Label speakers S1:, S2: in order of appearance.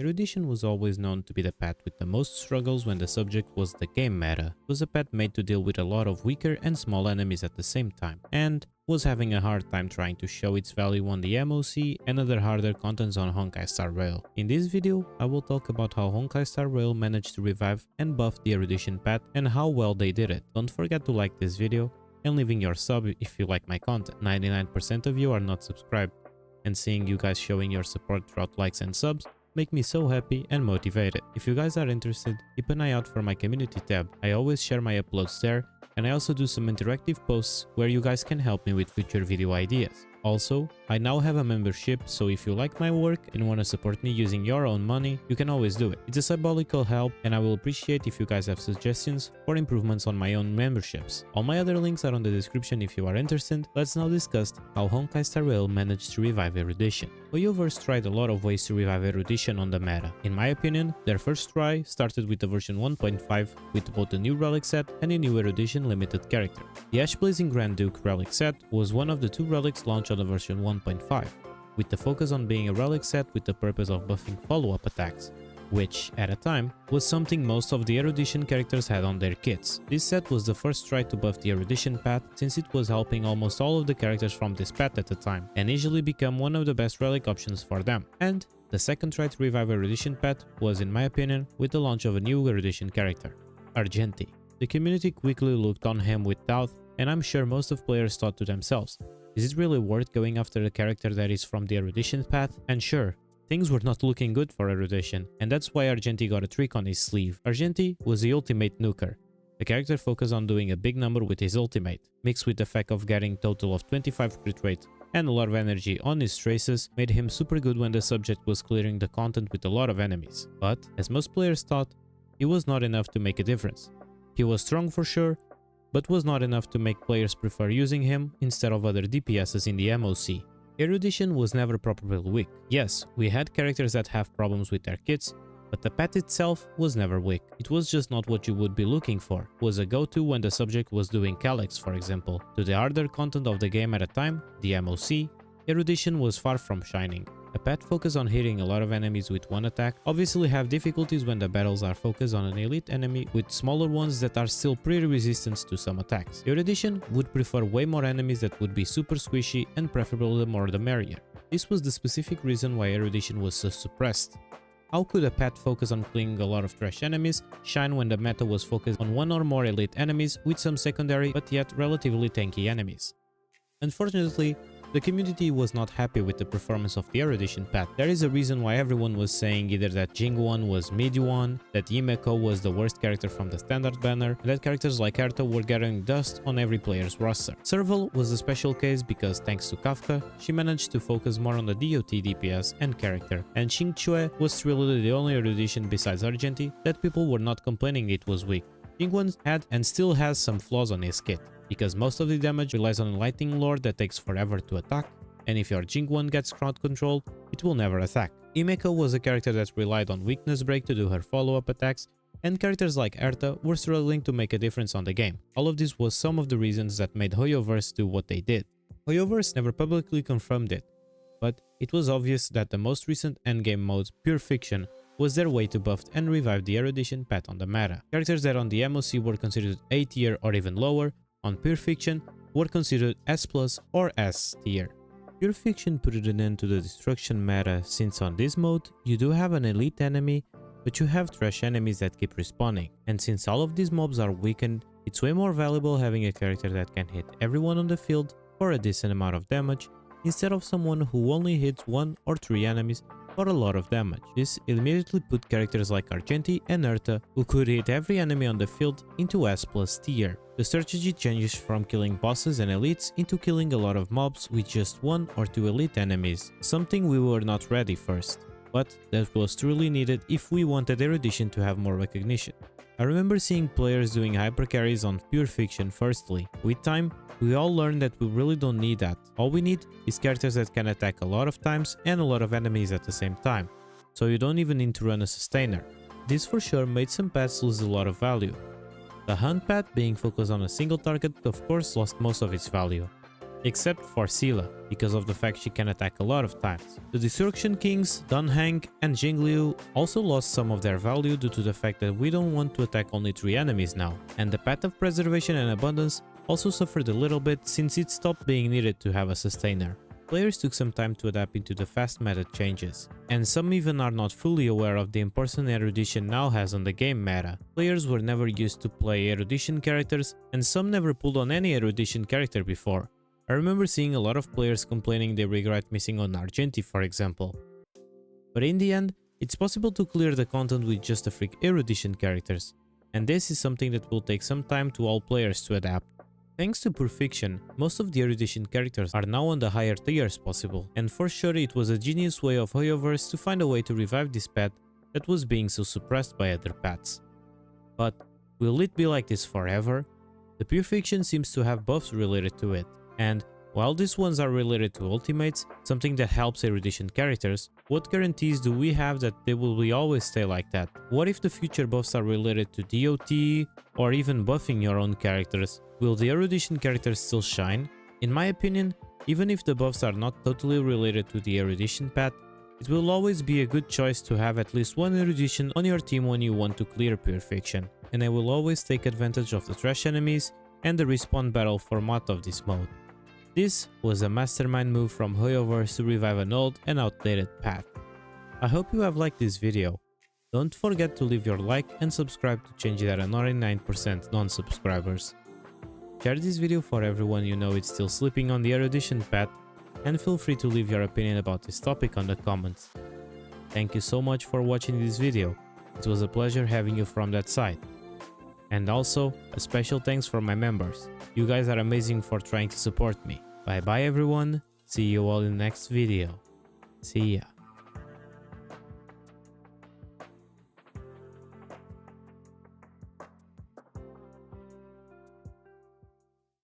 S1: Erudition was always known to be the pet with the most struggles when the subject was the game meta. It was a pet made to deal with a lot of weaker and small enemies at the same time, and was having a hard time trying to show its value on the MOC and other harder contents on Honkai Star Rail. In this video, I will talk about how Honkai Star Rail managed to revive and buff the Erudition pet and how well they did it. Don't forget to like this video and leaving your sub if you like my content. 99% of you are not subscribed, and seeing you guys showing your support throughout likes and subs make me so happy and motivated. If you guys are interested, keep an eye out for my community tab. I always share my uploads there, and I also do some interactive posts where you guys can help me with future video ideas. Also, I now have a membership, so if you like my work and want to support me using your own money, you can always do it. It's a symbolical help, and I will appreciate if you guys have suggestions for improvements on my own memberships. All my other links are on the description if you are interested. Let's now discuss how Honkai Star Rail managed to revive Erudition. HOYO-verse tried a lot of ways to revive Erudition on the meta. In my opinion, their first try started with the version 1.5 with both the new relic set and a new Erudition limited character. The Ash Blazing Grand Duke relic set was one of the two relics launched on the version 1.5, with the focus on being a relic set with the purpose of buffing follow-up attacks, which, at a time, was something most of the Erudition characters had on their kits. This set was the first try to buff the Erudition path, since it was helping almost all of the characters from this path at the time, and easily become one of the best relic options for them. And the second try to revive Erudition path was, in my opinion, with the launch of a new Erudition character, Argenti. The community quickly looked on him with doubt, and I'm sure most of players thought to themselves, is it really worth going after a character that is from the Erudition path? And sure, things were not looking good for Erudition, and that's why Argenti got a trick on his sleeve. Argenti was the ultimate nuker, a character focused on doing a big number with his ultimate, mixed with the fact of getting total of 25 crit rate and a lot of energy on his traces, made him super good when the subject was clearing the content with a lot of enemies. But, as most players thought, it was not enough to make a difference. He was strong for sure, but was not enough to make players prefer using him instead of other DPSs in the MOC. Erudition was never properly weak. Yes, we had characters that have problems with their kits, but the pet itself was never weak. It was just not what you would be looking for. It was a go-to when the subject was doing Calyx, for example. To the harder content of the game at a time, the MOC, Erudition was far from shining. A pet focused on hitting a lot of enemies with one attack obviously have difficulties when the battles are focused on an elite enemy with smaller ones that are still pretty resistant to some attacks. Erudition would prefer way more enemies that would be super squishy, and preferably the more the merrier. This was the specific reason why Erudition was so suppressed. How could a pet focus on killing a lot of trash enemies shine when the meta was focused on one or more elite enemies with some secondary but yet relatively tanky enemies? Unfortunately, the community was not happy with the performance of the Erudition pet. There is a reason why everyone was saying either that Jingwon was mid-1, that Himeko was the worst character from the standard banner, and that characters like Erta were getting dust on every player's roster. Serval was a special case because, thanks to Kafka, she managed to focus more on the DOT DPS and character, and Xingchue was really the only Erudition besides Argenti that people were not complaining it was weak. Jingwon had and still has some flaws on his kit, because most of the damage relies on a lightning lord that takes forever to attack, and if your Jingwon gets crowd control, it will never attack. Himeko was a character that relied on weakness break to do her follow-up attacks, and characters like Erta were struggling to make a difference on the game. All of this was some of the reasons that made HOYO-verse do what they did. HOYO-verse never publicly confirmed it, but it was obvious that the most recent endgame mode, Pure Fiction, was their way to buff and revive the Erudition pet on the meta. Characters that on the MOC were considered A tier or even lower, on Pure Fiction were considered S+ or S tier. Pure Fiction put an end to the destruction meta, since on this mode you do have an elite enemy, but you have trash enemies that keep respawning, and since all of these mobs are weakened, it's way more valuable having a character that can hit everyone on the field for a decent amount of damage, instead of someone who only hits 1 or 3 enemies for a lot of damage. This immediately put characters like Argenti and Erta, who could hit every enemy on the field, into S+ tier. The strategy changes from killing bosses and elites into killing a lot of mobs with just 1 or 2 elite enemies, something we were not ready first, but that was truly needed if we wanted Erudition to have more recognition. I remember seeing players doing hyper carries on Pure Fiction firstly. With time, we all learned that we really don't need that. All we need is characters that can attack a lot of times and a lot of enemies at the same time, so you don't even need to run a sustainer. This for sure made some pets lose a lot of value. The Hunt pet, being focused on a single target, of course lost most of its value. except for Scylla, because of the fact she can attack a lot of times. The Destruction Kings, Dunhang and Jingliu also lost some of their value due to the fact that we don't want to attack only 3 enemies now, and the Path of Preservation and Abundance also suffered a little bit since it stopped being needed to have a sustainer. Players took some time to adapt into the fast meta changes, and some even are not fully aware of the importance Erudition now has on the game meta. Players were never used to play Erudition characters, and some never pulled on any Erudition character before. I remember seeing a lot of players complaining they regret missing on Argenti, for example. But in the end, it's possible to clear the content with just a freak Erudition characters, and this is something that will take some time to all players to adapt. Thanks to Perfection, most of the Erudition characters are now on the higher tiers possible, and for sure it was a genius way of HOYO-verse to find a way to revive this pet that was being so suppressed by other pets. But will it be like this forever? The Perfection seems to have buffs related to it, and while these ones are related to ultimates, something that helps Erudition characters, what guarantees do we have that they will always stay like that? What if the future buffs are related to DOT or even buffing your own characters? Will the Erudition characters still shine? In my opinion, even if the buffs are not totally related to the Erudition path, it will always be a good choice to have at least one Erudition on your team when you want to clear Perfection, and I will always take advantage of the trash enemies and the respawn battle format of this mode. This was a mastermind move from HOYO-verse to revive an old and outdated path. I hope you have liked this video. Don't forget to leave your like and subscribe to change that at 99% non-subscribers. Share this video for everyone you know is still sleeping on the Erudition path, and feel free to leave your opinion about this topic on the comments. Thank you so much for watching this video, it was a pleasure having you from that side. And also, a special thanks for my members, you guys are amazing for trying to support me. Bye bye everyone, see you all in the next video. See ya.